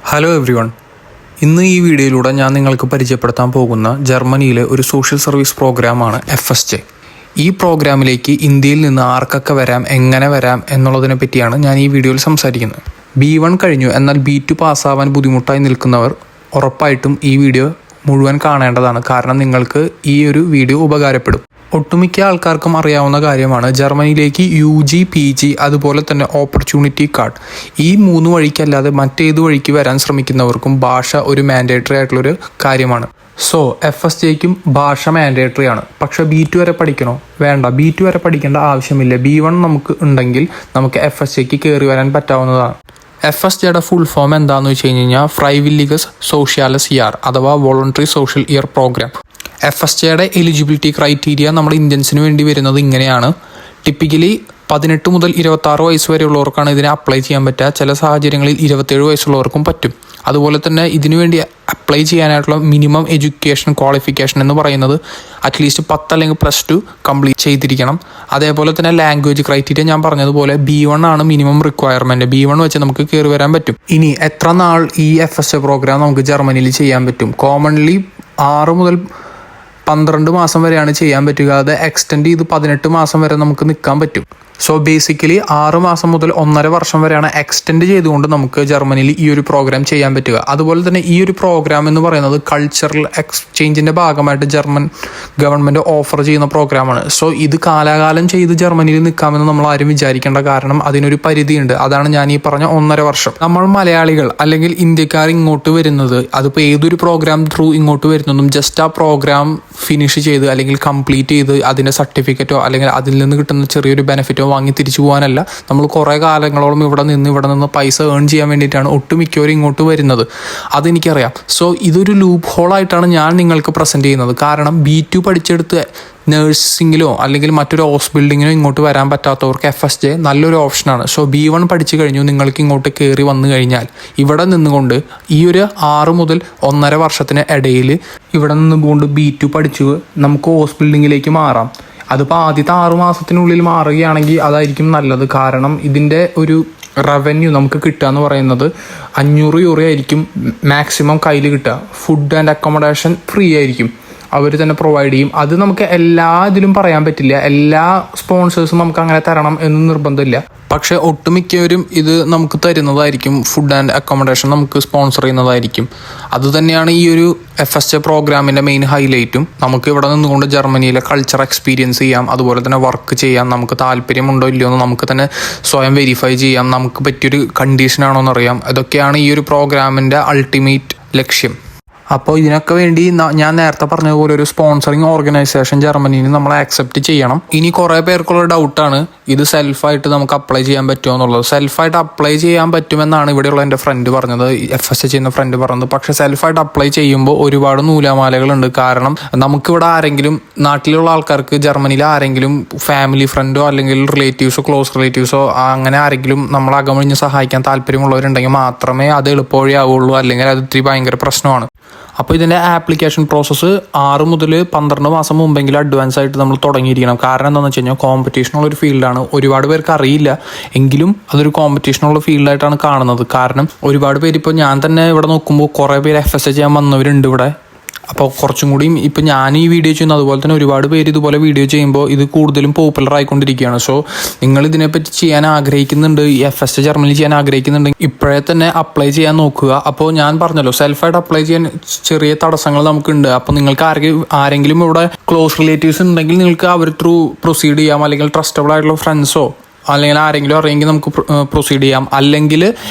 Hello everyone. ഇന്ന് ഈ വീഡിയോയിലൂടെ ഞാൻ നിങ്ങൾക്ക് പരിചയപ്പെടുത്താൻ പോകുന്ന ജർമ്മനിയിലെ ഒരു സോഷ്യൽ സർവീസ് പ്രോഗ്രാമാണ് FSJ. ഈ പ്രോഗ്രാമിലേക്ക് ഇന്ത്യയിൽ നിന്ന് ആർക്കൊക്കെ വരാം, എങ്ങനെ വരാം എന്നുള്ളതിനെ പറ്റിയാണ് ഞാൻ ഈ വീഡിയോയിൽ സംസാരിക്കുന്നത്. B1 കഴിഞ്ഞു എന്നാൽ B2 പാസ്സാവാൻ ബുദ്ധിമുട്ടായി നിൽക്കുന്നവർ ഉറപ്പായിട്ടും ഈ വീഡിയോ മുഴുവൻ കാണേണ്ടതാണ്. കാരണം നിങ്ങൾക്ക് ഈ ഒരു വീഡിയോ ഉപകാരപ്പെടും. ഒട്ടുമിക്ക ആൾക്കാർക്കും അറിയാവുന്ന കാര്യമാണ് ജർമ്മനിയിലേക്ക് UG, PG അതുപോലെ തന്നെ ഓപ്പർച്യൂണിറ്റി കാർഡ്. ഈ 3 വഴിക്കല്ലാതെ മറ്റേത് വഴിക്ക് വരാൻ ശ്രമിക്കുന്നവർക്കും ഭാഷ ഒരു മാൻഡേറ്ററി ആയിട്ടുള്ളൊരു കാര്യമാണ്. സോ FSJക്കും ഭാഷ മാൻഡേറ്ററി ആണ്. പക്ഷെ B2 വരെ പഠിക്കണോ? വേണ്ട, B2 വരെ പഠിക്കേണ്ട ആവശ്യമില്ല. B1 നമുക്ക് ഉണ്ടെങ്കിൽ നമുക്ക് FSJക്ക് കയറി വരാൻ പറ്റാവുന്നതാണ്. FSJയുടെ ഫുൾ ഫോം എന്താണെന്ന് വെച്ച് കഴിഞ്ഞാൽ ഫ്രൈവില്ലിഗസ് സോഷ്യാലസ് ഇയർ അഥവാ വോളണ്ടറി സോഷ്യൽ ഇയർ പ്രോഗ്രാം. FSJയുടെ എലിജിബിലിറ്റി ക്രൈറ്റീരിയ നമ്മുടെ ഇന്ത്യൻസിന് വേണ്ടി വരുന്നത് ഇങ്ങനെയാണ്. ടിപ്പിക്കലി 18 മുതൽ 26 വയസ്സ് വരെയുള്ളവർക്കാണ് ഇതിനെ അപ്ലൈ ചെയ്യാൻ പറ്റുക. ചില സാഹചര്യങ്ങളിൽ 27 വയസ്സുള്ളവർക്കും പറ്റും. അതുപോലെ തന്നെ ഇതിനുവേണ്ടി അപ്ലൈ ചെയ്യാനായിട്ടുള്ള മിനിമം എഡ്യൂക്കേഷൻ ക്വാളിഫിക്കേഷൻ എന്ന് പറയുന്നത് അറ്റ്ലീസ്റ്റ് 10 അല്ലെങ്കിൽ +2 കംപ്ലീറ്റ് ചെയ്തിരിക്കണം. അതേപോലെ തന്നെ ലാംഗ്വേജ് ക്രൈറ്റീരിയ ഞാൻ പറഞ്ഞതുപോലെ B1 ആണ് മിനിമം റിക്വയർമെൻറ്റ്. B1 വെച്ച് നമുക്ക് കയറി വരാൻ പറ്റും. ഇനി എത്ര നാൾ ഈ FSJ പ്രോഗ്രാം നമുക്ക് ജർമ്മനിയിൽ ചെയ്യാൻ പറ്റും? കോമൺലി 6 മുതൽ 12 മാസം വരെയാണ് ചെയ്യാൻ പറ്റുക. അത് എക്സ്റ്റെൻഡ് ചെയ്ത് 18 മാസം വരെ നമുക്ക് നിൽക്കാൻ പറ്റും. സോ ബേസിക്കലി 6 മാസം മുതൽ 1.5 വർഷം വരെയാണ് എക്സ്റ്റെൻഡ് ചെയ്തുകൊണ്ട് നമുക്ക് ജർമ്മനിയിൽ ഈ ഒരു പ്രോഗ്രാം ചെയ്യാൻ പറ്റുക. അതുപോലെ തന്നെ ഈ ഒരു പ്രോഗ്രാം എന്ന് പറയുന്നത് കൾച്ചറൽ എക്സ്ചേഞ്ചിൻ്റെ ഭാഗമായിട്ട് ജർമ്മൻ ഗവൺമെൻറ് ഓഫർ ചെയ്യുന്ന പ്രോഗ്രാമാണ്. സോ ഇത് കാലാകാലം ചെയ്ത് ജർമ്മനിയിൽ നിൽക്കാമെന്ന് നമ്മൾ ആരും വിചാരിക്കേണ്ട. കാരണം അതിനൊരു പരിധിയുണ്ട്. അതാണ് ഞാൻ ഈ പറഞ്ഞ 1.5 വർഷം. നമ്മൾ മലയാളികൾ അല്ലെങ്കിൽ ഇന്ത്യക്കാർ ഇങ്ങോട്ട് വരുന്നത്, അതിപ്പോൾ ഏതൊരു പ്രോഗ്രാം ത്രൂ ഇങ്ങോട്ട് വരുന്നതും ജസ്റ്റ് ആ പ്രോഗ്രാം ഫിനിഷ് ചെയ്ത് അല്ലെങ്കിൽ കംപ്ലീറ്റ് ചെയ്ത് അതിൻ്റെ സർട്ടിഫിക്കറ്റോ അല്ലെങ്കിൽ അതിൽ നിന്ന് കിട്ടുന്ന ചെറിയൊരു ബെനിഫിറ്റോ വാങ്ങി തിരിച്ചു പോകാനല്ല. നമ്മൾ കുറേ കാലങ്ങളോളം ഇവിടെ നിന്ന് പൈസ ഏൺ ചെയ്യാൻ വേണ്ടിയിട്ടാണ് ഒട്ടുമിക്കവരും ഇങ്ങോട്ട് വരുന്നത്. അതെനിക്കറിയാം. സോ ഇതൊരു ലൂപ്പ് ഹോളായിട്ടാണ് ഞാൻ നിങ്ങൾക്ക് പ്രസൻറ്റ് ചെയ്യുന്നത്. കാരണം B2 പഠിച്ചെടുത്ത് നേഴ്സിങ്ങിലോ അല്ലെങ്കിൽ മറ്റൊരു ഹൗസ് ബിൽഡിങ്ങിനോ ഇങ്ങോട്ട് വരാൻ പറ്റാത്തവർക്ക് FSJ നല്ലൊരു ഓപ്ഷനാണ്. സോ B1 പഠിച്ചു കഴിഞ്ഞു നിങ്ങൾക്ക് ഇങ്ങോട്ട് കയറി വന്നു കഴിഞ്ഞാൽ ഇവിടെ നിന്നുകൊണ്ട് ഈ ഒരു 6 മുതൽ 1.5 വർഷത്തിന് ഇടയിൽ ഇവിടെ നിന്നുകൊണ്ട് B2 പഠിച്ചു നമുക്ക് ഹൗസ് ബിൽഡിങ്ങിലേക്ക് മാറാം. അതിപ്പോൾ ആദ്യത്തെ 6 മാസത്തിനുള്ളിൽ മാറുകയാണെങ്കിൽ അതായിരിക്കും നല്ലത്. കാരണം ഇതിൻ്റെ ഒരു റവന്യൂ നമുക്ക് കിട്ടുക എന്ന് പറയുന്നത് 500 യൂറോ ആയിരിക്കും മാക്സിമം കയ്യിൽ കിട്ടുക. ഫുഡ് ആൻഡ് അക്കോമഡേഷൻ ഫ്രീ ആയിരിക്കും, അവർ തന്നെ പ്രൊവൈഡ് ചെയ്യും. അത് നമുക്ക് എല്ലാ ഇതിലും പറയാൻ പറ്റില്ല. എല്ലാ സ്പോൺസേഴ്സും നമുക്ക് അങ്ങനെ തരണം എന്ന് നിർബന്ധമില്ല. പക്ഷേ ഒട്ടുമിക്കവരും ഇത് നമുക്ക് തരുന്നതായിരിക്കും. ഫുഡ് ആൻഡ് അക്കോമഡേഷൻ നമുക്ക് സ്പോൺസർ ചെയ്യുന്നതായിരിക്കും. അതുതന്നെയാണ് ഈ ഒരു FSJ പ്രോഗ്രാമിൻ്റെ മെയിൻ ഹൈലൈറ്റും. നമുക്ക് ഇവിടെ നിന്നുകൊണ്ട് ജർമ്മനിയിലെ കൾച്ചർ എക്സ്പീരിയൻസ് ചെയ്യാം. അതുപോലെ തന്നെ വർക്ക് ചെയ്യാം. നമുക്ക് താല്പര്യമുണ്ടോ ഇല്ലയോ എന്ന് നമുക്ക് തന്നെ സ്വയം വെരിഫൈ ചെയ്യാം. നമുക്ക് പറ്റിയൊരു കണ്ടീഷനാണോ എന്നറിയാം. ഇതൊക്കെയാണ് ഈ ഒരു പ്രോഗ്രാമിൻ്റെ അൾട്ടിമേറ്റ് ലക്ഷ്യം. അപ്പോൾ ഇതിനൊക്കെ വേണ്ടി ഞാൻ നേരത്തെ പറഞ്ഞതുപോലെ ഒരു സ്പോൺസറിങ് ഓർഗനൈസേഷൻ ജർമ്മനിയിൽ നമ്മൾ ആക്സെപ്റ്റ് ചെയ്യണം. ഇനി കുറേ പേർക്കുള്ള ഡൗട്ടാണ് ഇത് സെൽഫായിട്ട് നമുക്ക് അപ്ലൈ ചെയ്യാൻ പറ്റുമോ എന്നുള്ളത്. സെൽഫായിട്ട് അപ്ലൈ ചെയ്യാൻ പറ്റുമെന്നാണ് ഇവിടെയുള്ള എൻ്റെ ഫ്രണ്ട് പറഞ്ഞത്, FSJ ചെയ്യുന്ന ഫ്രണ്ട് പറഞ്ഞത്. പക്ഷേ സെൽഫായിട്ട് അപ്ലൈ ചെയ്യുമ്പോൾ ഒരുപാട് നൂലാമാലകളുണ്ട്. കാരണം നമുക്കിവിടെ ആരെങ്കിലും നാട്ടിലുള്ള ആൾക്കാർക്ക് ജർമ്മനിയിൽ ആരെങ്കിലും ഫാമിലി ഫ്രണ്ടോ അല്ലെങ്കിൽ റിലേറ്റീവ്സോ ക്ലോസ് റിലേറ്റീവ്സോ അങ്ങനെ ആരെങ്കിലും നമ്മളെ അകമഴിഞ്ഞ് സഹായിക്കാൻ താല്പര്യമുള്ളവരുണ്ടെങ്കിൽ മാത്രമേ അത് എളുപ്പവഴിയാവുള്ളൂ. അല്ലെങ്കിൽ അത് ഇത്തിരി ഭയങ്കര പ്രശ്നമാണ്. അപ്പോൾ ഇതിൻ്റെ ആപ്ലിക്കേഷൻ പ്രോസസ്സ് 6 മുതൽ 12 മാസം മുമ്പെങ്കിലും അഡ്വാൻസ് ആയിട്ട് നമ്മൾ തുടങ്ങിയിരിക്കണം. കാരണം എന്താണെന്ന് വെച്ച് കഴിഞ്ഞാൽ കോമ്പറ്റീഷനുള്ളൊരു ഫീൽഡാണ്. ഒരുപാട് പേർക്ക് അറിയില്ല എങ്കിലും അതൊരു കോമ്പറ്റീഷനുള്ള ഫീൽഡായിട്ടാണ് കാണുന്നത്. കാരണം ഒരുപാട് പേര് ഇപ്പോൾ ഞാൻ തന്നെ ഇവിടെ നോക്കുമ്പോൾ കുറേ പേര് FSJ ചെയ്യാൻ വന്നവരുണ്ട് ഇവിടെ. അപ്പോൾ കുറച്ചും കൂടിയും ഇപ്പോൾ ഞാൻ ഈ വീഡിയോ ചെയ്യുന്നു, അതുപോലെ തന്നെ ഒരുപാട് പേര് ഇതുപോലെ വീഡിയോ ചെയ്യുമ്പോൾ ഇത് കൂടുതലും പോപ്പുലർ ആയിക്കൊണ്ടിരിക്കുകയാണ്. സോ നിങ്ങൾ ഇതിനെപ്പറ്റി ചെയ്യാൻ ആഗ്രഹിക്കുന്നുണ്ട്, ഈ FSJ ജർമ്മനിയിൽ ചെയ്യാൻ ആഗ്രഹിക്കുന്നുണ്ടെങ്കിൽ ഇപ്പോഴേ തന്നെ അപ്ലൈ ചെയ്യാൻ നോക്കുക. അപ്പോൾ ഞാൻ പറഞ്ഞല്ലോ സെൽഫായിട്ട് അപ്ലൈ ചെയ്യാൻ ചെറിയ തടസ്സങ്ങൾ നമുക്കുണ്ട്. അപ്പോൾ നിങ്ങൾക്ക് ആരെങ്കിലും ഇവിടെ ക്ലോസ് റിലേറ്റീവ്സ് ഉണ്ടെങ്കിൽ നിങ്ങൾക്ക് അവർ ത്രൂ പ്രൊസീഡ് ചെയ്യാം. അല്ലെങ്കിൽ ട്രസ്റ്റബിൾ ആയിട്ടുള്ള ഫ്രണ്ട്സോ അല്ലെങ്കിൽ ആരെങ്കിലും അറിയെങ്കിൽ നമുക്ക് പ്രൊസീഡ് ചെയ്യാം. അല്ലെങ്കിൽ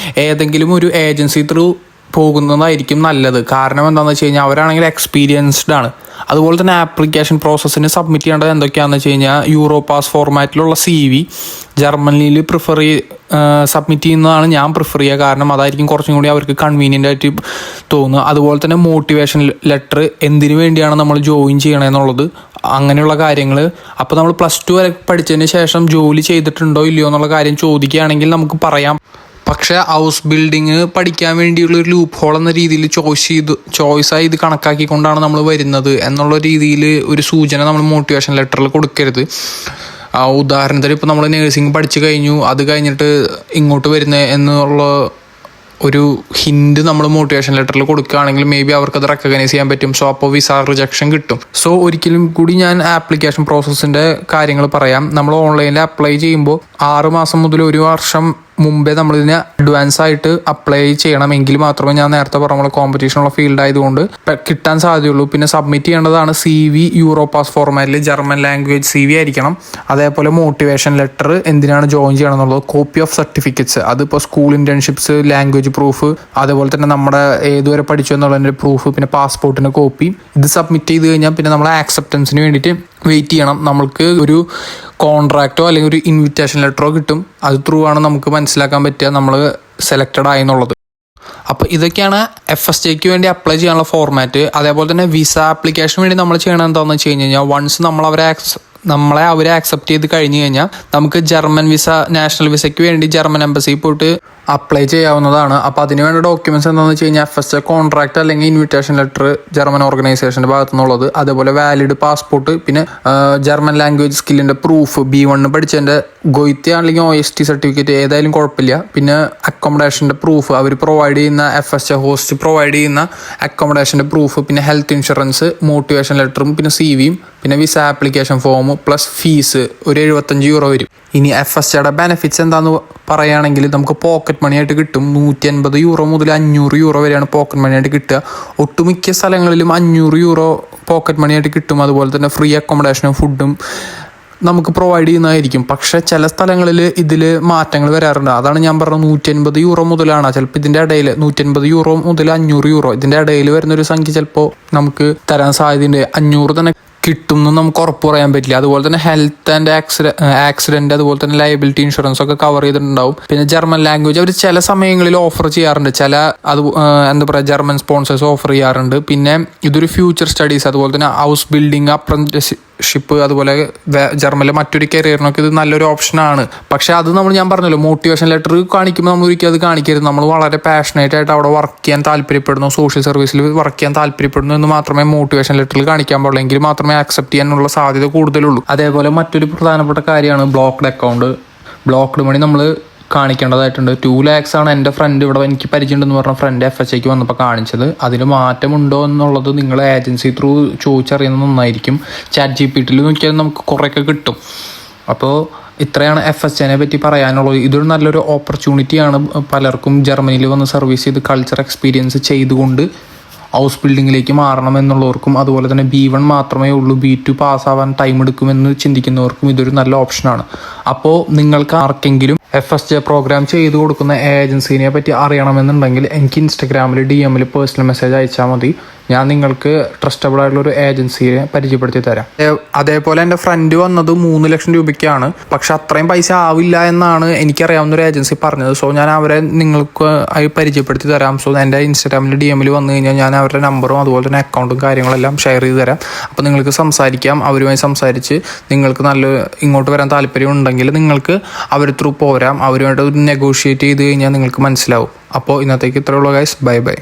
ഏതെങ്കിലും ഒരു ഏജൻസി ത്രൂ പോകുന്നതായിരിക്കും നല്ലത്. കാരണം എന്താണെന്ന് വെച്ച് കഴിഞ്ഞാൽ അവരാണെങ്കിൽ എക്സ്പീരിയൻസ്ഡ് ആണ്. അതുപോലെ തന്നെ ആപ്ലിക്കേഷൻ പ്രോസസ്സിന് സബ്മിറ്റ് ചെയ്യേണ്ടത് എന്തൊക്കെയാണെന്ന് വെച്ച് കഴിഞ്ഞാൽ യൂറോപാസ് ഫോർമാറ്റിലുള്ള CV ജർമ്മനിയിൽ സബ്മിറ്റ് ചെയ്യുന്നതാണ് ഞാൻ പ്രിഫർ ചെയ്യുക. കാരണം അതായിരിക്കും കുറച്ചും കൂടി അവർക്ക് കൺവീനിയൻ്റ് ആയിട്ട് തോന്നുക. അതുപോലെ തന്നെ മോട്ടിവേഷൻ ലെറ്റർ, എന്തിനു വേണ്ടിയാണ് നമ്മൾ ജോയിൻ ചെയ്യണമെന്നുള്ളത്, അങ്ങനെയുള്ള കാര്യങ്ങൾ. അപ്പോൾ നമ്മൾ +2 വരെ പഠിച്ചതിന് ശേഷം ജോലി ചെയ്തിട്ടുണ്ടോ ഇല്ലയോ എന്നുള്ള കാര്യം ചോദിക്കുകയാണെങ്കിൽ നമുക്ക് പറയാം. പക്ഷേ ഹൗസ് ബിൽഡിങ് പഠിക്കാൻ വേണ്ടിയുള്ള ഒരു ലൂപ്പ് ഹോൾ എന്ന രീതിയിൽ ചോയ്സായി ഇത് കണക്കാക്കിക്കൊണ്ടാണ് നമ്മൾ വരുന്നത് എന്നുള്ള രീതിയിൽ ഒരു സൂചന നമ്മൾ മോട്ടിവേഷൻ ലെറ്ററിൽ കൊടുക്കരുത്. ഉദാഹരണത്തിന് ഇപ്പോൾ നമ്മൾ നേഴ്സിംഗ് പഠിച്ചു കഴിഞ്ഞു, അത് കഴിഞ്ഞിട്ട് ഇങ്ങോട്ട് വരുന്നത് എന്നുള്ള ഒരു ഹിൻഡ് നമ്മൾ മോട്ടിവേഷൻ ലെറ്ററിൽ കൊടുക്കുകയാണെങ്കിൽ മേ ബി അവർക്കത് റെക്കഗ്നൈസ് ചെയ്യാൻ പറ്റും. സോ അപ്പോൾ വിസ റിജക്ഷൻ കിട്ടും. സോ ഒരിക്കലും കൂടി ഞാൻ ആപ്ലിക്കേഷൻ പ്രോസസ്സിൻ്റെ കാര്യങ്ങൾ പറയാം. നമ്മൾ ഓൺലൈനിൽ അപ്ലൈ ചെയ്യുമ്പോൾ 6 മാസം മുതൽ 1 വർഷം മുമ്പേ നമ്മളിതിനെ അഡ്വാൻസ് ആയിട്ട് അപ്ലൈ ചെയ്യണമെങ്കിൽ മാത്രമേ, ഞാൻ നേരത്തെ പറഞ്ഞ കോമ്പറ്റീഷനുള്ള ഫീൽഡ് ആയതുകൊണ്ട് കിട്ടാൻ സാധ്യതയുള്ളൂ. പിന്നെ സബ്മിറ്റ് ചെയ്യേണ്ടതാണ് CV യൂറോപാസ് ഫോർമാറ്റിൽ ജർമ്മൻ ലാംഗ്വേജ് CV ആയിരിക്കണം. അതേപോലെ മോട്ടിവേഷൻ ലെറ്റർ, എന്തിനാണ് ജോയിൻ ചെയ്യണം എന്നുള്ളത്, കോപ്പി ഓഫ് സർട്ടിഫിക്കറ്റ്സ്, അതിപ്പോൾ സ്കൂൾ ഇന്റേൺഷിപ്സ്, ലാംഗ്വേജ് പ്രൂഫ്, അതേപോലെ തന്നെ നമ്മുടെ ഏതുവരെ പഠിച്ചു എന്നുള്ളതിൻ്റെ പ്രൂഫ്, പിന്നെ പാസ്പോർട്ടിൻ്റെ കോപ്പി. ഇത് സബ്മിറ്റ് ചെയ്ത് കഴിഞ്ഞാൽ പിന്നെ നമ്മൾ ആക്സെപ്റ്റൻസിന് വേണ്ടിയിട്ട് വെയിറ്റ് ചെയ്യണം. നമ്മൾക്ക് ഒരു കോൺട്രാക്റ്റോ അല്ലെങ്കിൽ ഒരു ഇൻവിറ്റേഷൻ ലെറ്ററോ കിട്ടും. അത് ത്രൂ ആണ് നമുക്ക് മനസ്സിലാക്കാൻ പറ്റുക നമ്മൾ സെലക്റ്റഡ് ആയി എന്നുള്ളത്. അപ്പോൾ ഇതൊക്കെയാണ് FSJക്ക് വേണ്ടി അപ്ലൈ ചെയ്യാനുള്ള ഫോർമാറ്റ്. അതേപോലെ തന്നെ വിസ ആപ്ലിക്കേഷന് വേണ്ടി നമ്മൾ ചെയ്യണം എന്താണെന്ന് വെച്ച് കഴിഞ്ഞാൽ, വൺസ് നമ്മളെ അവരെ ആക്സെപ്റ്റ് ചെയ്ത് കഴിഞ്ഞ് കഴിഞ്ഞാൽ നമുക്ക് ജർമ്മൻ വിസ, നാഷണൽ വിസയ്ക്ക് വേണ്ടി ജർമ്മൻ എംബസിയിൽ പോയിട്ട് അപ്ലൈ ചെയ്യാവുന്നതാണ്. അപ്പോൾ അതിന് വേണ്ട ഡോക്യുമെന്റ്സ് എന്താണെന്ന് വെച്ച് കഴിഞ്ഞാൽ FSJ കോൺട്രാക്ട് അല്ലെങ്കിൽ ഇൻവിറ്റേഷൻ ലെറ്റർ ജർമ്മൻ ഓർഗനൈസേഷൻ്റെ ഭാഗത്തു നിന്നുള്ളത്, അതേപോലെ വാലിഡ് പാസ്പോർട്ട്, പിന്നെ ജർമ്മൻ ലാംഗ്വേജ് സ്കില്ലിൻ്റെ പ്രൂഫ്, B1 പഠിച്ചതിൻ്റെ ഗോയിത്തി അല്ലെങ്കിൽ OST സർട്ടിഫിക്കറ്റ് ഏതായാലും കുഴപ്പമില്ല. പിന്നെ അക്കോമഡേഷൻ്റെ പ്രൂഫ്, അവർ പ്രൊവൈഡ് ചെയ്യുന്ന FSJ ഹോസ്റ്റ് പ്രൊവൈഡ് ചെയ്യുന്ന അക്കോമഡേഷൻ്റെ പ്രൂഫ്, പിന്നെ ഹെൽത്ത് ഇൻഷുറൻസ്, മോട്ടിവേഷൻ ലെറ്ററും, പിന്നെ CVയും, പിന്നെ visa application form plus fees ഒരു 75 യൂറോ വരും. ഇനി FSJയുടെ ബെനിഫിറ്റ്സ് എന്താണെന്ന് പറയുകയാണെങ്കിൽ, നമുക്ക് പോക്കറ്റ് മണി ആയിട്ട് കിട്ടും. 150 യൂറോ മുതൽ 500 യൂറോ വരെയാണ് പോക്കറ്റ് മണി ആയിട്ട് കിട്ടുക. ഒട്ടുമിക്ക സ്ഥലങ്ങളിലും 500 യൂറോ പോക്കറ്റ് മണി ആയിട്ട് കിട്ടും. അതുപോലെ തന്നെ ഫ്രീ അക്കോമഡേഷനും ഫുഡും നമുക്ക് പ്രൊവൈഡ് ചെയ്യുന്നതായിരിക്കും. പക്ഷേ ചില സ്ഥലങ്ങളിൽ ഇതിൽ മാറ്റങ്ങൾ വരാറുണ്ട്. അതാണ് ഞാൻ പറഞ്ഞത്, 150 യൂറോ മുതലാണ്, ചിലപ്പോൾ ഇതിൻ്റെ ഇടയിൽ 150 യൂറോ മുതൽ 500 യൂറോ ഇതിൻ്റെ ഇടയിൽ വരുന്നൊരു സംഖ്യ ചിലപ്പോൾ നമുക്ക് തരാൻ സാധ്യതയുണ്ട്. 500 തന്നെ കിട്ടും എന്ന് നമുക്ക് ഉറപ്പ് പറയാൻ പറ്റില്ല. അതുപോലെ തന്നെ ഹെൽത്ത് ആൻഡ് ആക്സിഡന്റ്, അതുപോലെ തന്നെ ലയബിലിറ്റി ഇൻഷുറൻസ് ഒക്കെ കവർ ചെയ്തിട്ടുണ്ടാവും. പിന്നെ ജർമ്മൻ ലാംഗ്വേജ് അവർ ചില സമയങ്ങളിൽ ഓഫർ ചെയ്യാറുണ്ട്. എന്താ പറയുക, ജർമ്മൻ സ്പോൺസേഴ്സ് ഓഫർ ചെയ്യാറുണ്ട്. പിന്നെ ഇതൊരു ഫ്യൂച്ചർ സ്റ്റഡീസ്, അതുപോലെ തന്നെ ഹൗസ് ബിൽഡിംഗ്, അപ്രന്റീസ്ഷിപ്പ്, അതുപോലെ ജർമ്മനിലെ മറ്റൊരു കരിയറിനൊക്കെ ഇത് നല്ലൊരു ഓപ്ഷനാണ്. പക്ഷെ അത് ഞാൻ പറഞ്ഞല്ലോ, മോട്ടിവേഷൻ ലെറ്റർ കാണിക്കുമ്പോൾ നമ്മൾ ഒരിക്കലും അത് കാണിക്കരുത്. നമ്മൾ വളരെ പാഷനേറ്റ് ആയിട്ട് അവിടെ വർക്ക് ചെയ്യാൻ താല്പര്യപ്പെടുന്നു, സോഷ്യൽ സർവീസിൽ വർക്ക് ചെയ്യാൻ താല്പര്യപ്പെടുന്നു എന്ന് മാത്രമേ മോട്ടിവേഷൻ ലെറ്ററിൽ കാണിക്കാൻ പാടുള്ളൂ. എങ്കിൽ മാത്രമേ ആക്സെപ്റ്റ് ചെയ്യാനുള്ള സാധ്യത കൂടുതലുള്ളൂ. അതേപോലെ മറ്റൊരു പ്രധാനപ്പെട്ട കാര്യമാണ് ബ്ലോക്ക്ഡ് അക്കൗണ്ട്. ബ്ലോക്ക്ഡ് മണി നമ്മൾ കാണിക്കേണ്ടതായിട്ടുണ്ട്. 2 lakhs ആണ് എൻ്റെ ഫ്രണ്ട്, ഇവിടെ എനിക്ക് പരിചയമുണ്ടെന്ന് പറഞ്ഞ ഫ്രണ്ട് FSJക്ക് വന്നപ്പോൾ കാണിച്ചത്. അതിൽ മാറ്റമുണ്ടോ എന്നുള്ളത് നിങ്ങൾ ഏജൻസി ത്രൂ ചോദിച്ചറിയുന്നത് നന്നായിരിക്കും. ChatGPTയിൽ നോക്കിയാൽ നമുക്ക് കുറേയൊക്കെ കിട്ടും. അപ്പോൾ ഇത്രയാണ് FSJനെ പറ്റി പറയാനുള്ളത്. ഇതൊരു നല്ലൊരു ഓപ്പർച്യൂണിറ്റിയാണ് പലർക്കും ജർമ്മനിയിൽ വന്ന് സർവീസ് ചെയ്ത് കൾച്ചർ എക്സ്പീരിയൻസ് ചെയ്തുകൊണ്ട് ഹൗസ് ബിൽഡിങ്ങിലേക്ക് മാറണമെന്നുള്ളവർക്കും, അതുപോലെ തന്നെ B1 മാത്രമേ ഉള്ളൂ, B2 പാസ്സാവാൻ ടൈം എടുക്കുമെന്ന് ചിന്തിക്കുന്നവർക്കും ഇതൊരു നല്ല ഓപ്ഷനാണ്. അപ്പോൾ നിങ്ങൾക്ക് ആർക്കെങ്കിലും FSJ പ്രോഗ്രാം ചെയ്തു കൊടുക്കുന്ന ഏജൻസിനെ പറ്റി അറിയണമെന്നുണ്ടെങ്കിൽ എനിക്ക് ഇൻസ്റ്റഗ്രാമിൽ DM പേഴ്സണൽ മെസ്സേജ് അയച്ചാൽ മതി. ഞാൻ നിങ്ങൾക്ക് ട്രസ്റ്റബിൾ ആയിട്ടുള്ളൊരു ഏജൻസിയെ പരിചയപ്പെടുത്തി തരാം. അതേപോലെ എൻ്റെ ഫ്രണ്ട് വന്നത് 3 ലക്ഷം രൂപയ്ക്കാണ്. പക്ഷെ അത്രയും പൈസ ആവില്ല എന്നാണ് എനിക്കറിയാവുന്ന ഒരു ഏജൻസി പറഞ്ഞത്. സോ ഞാൻ അവരെ നിങ്ങൾക്ക് പരിചയപ്പെടുത്തി തരാം. സോ എൻ്റെ ഇൻസ്റ്റാഗ്രാമിൽ DM വന്നു കഴിഞ്ഞാൽ ഞാൻ അവരുടെ നമ്പറും അതുപോലെ തന്നെ അക്കൗണ്ടും കാര്യങ്ങളെല്ലാം ഷെയർ ചെയ്ത് തരാം. അപ്പോൾ നിങ്ങൾക്ക് സംസാരിക്കാം. അവരുമായി സംസാരിച്ച് നിങ്ങൾക്ക് ഇങ്ങോട്ട് വരാൻ താല്പര്യം ഉണ്ടെങ്കിൽ നിങ്ങൾക്ക് അവർ ത്രൂ പോരാം. അവരുമായിട്ട് നെഗോഷിയേറ്റ് ചെയ്ത് കഴിഞ്ഞാൽ നിങ്ങൾക്ക് മനസ്സിലാവും. അപ്പോൾ ഇന്നത്തേക്ക് ഇത്രയുള്ളൂ ഗൈസ്. Bye bye.